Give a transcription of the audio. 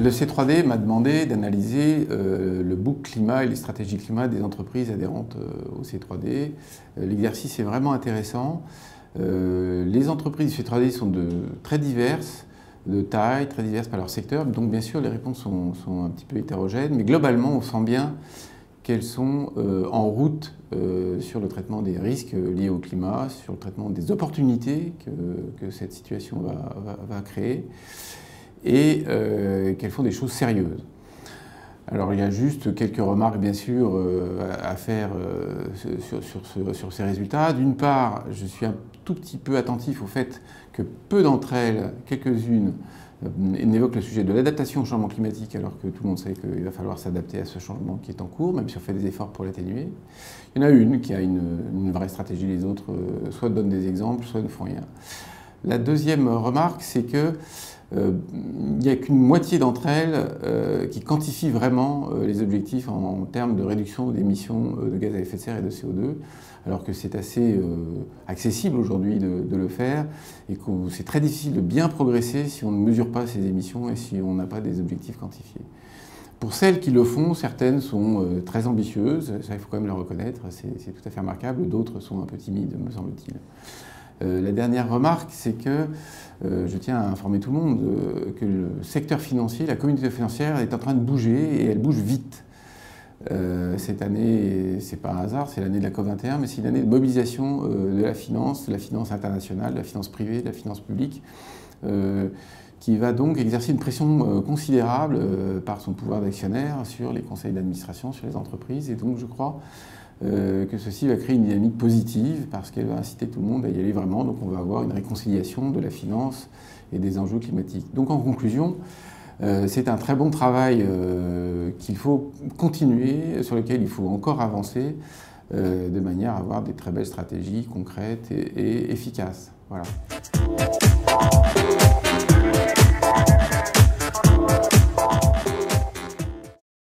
Le C3D m'a demandé d'analyser le book climat et les stratégies climat des entreprises adhérentes au C3D. L'exercice est vraiment intéressant. Les entreprises du C3D sont très diverses, de taille, très diverses par leur secteur. Donc bien sûr, les réponses sont un petit peu hétérogènes, mais globalement, on sent bien qu'elles sont en route sur le traitement des risques liés au climat, sur le traitement des opportunités que cette situation va créer, et qu'elles font des choses sérieuses. Alors il y a juste quelques remarques bien sûr à faire sur ces résultats. D'une part, je suis un tout petit peu attentif au fait que peu d'entre elles, quelques-unes, n'évoquent le sujet de l'adaptation au changement climatique, alors que tout le monde sait qu'il va falloir s'adapter à ce changement qui est en cours, même si on fait des efforts pour l'atténuer. Il y en a une qui a une vraie stratégie, les autres soit donnent des exemples, soit ne font rien. La deuxième remarque, c'est que il n'y a qu'une moitié d'entre elles qui quantifient vraiment les objectifs en termes de réduction d'émissions de gaz à effet de serre et de CO2, alors que c'est assez accessible aujourd'hui de le faire et que c'est très difficile de bien progresser si on ne mesure pas ces émissions et si on n'a pas des objectifs quantifiés. Pour celles qui le font, certaines sont très ambitieuses, ça il faut quand même le reconnaître, c'est tout à fait remarquable, d'autres sont un peu timides, me semble-t-il. La dernière remarque, c'est que je tiens à informer tout le monde que le secteur financier, la communauté financière est en train de bouger et elle bouge vite. Cette année, c'est pas un hasard, c'est l'année de la COP21, mais c'est une année de mobilisation de la finance internationale, de la finance privée, de la finance publique, qui va donc exercer une pression considérable par son pouvoir d'actionnaire sur les conseils d'administration, sur les entreprises. Et donc je crois que ceci va créer une dynamique positive parce qu'elle va inciter tout le monde à y aller vraiment. Donc on va avoir une réconciliation de la finance et des enjeux climatiques. Donc en conclusion, c'est un très bon travail qu'il faut continuer, sur lequel il faut encore avancer de manière à avoir des très belles stratégies concrètes et efficaces. Voilà.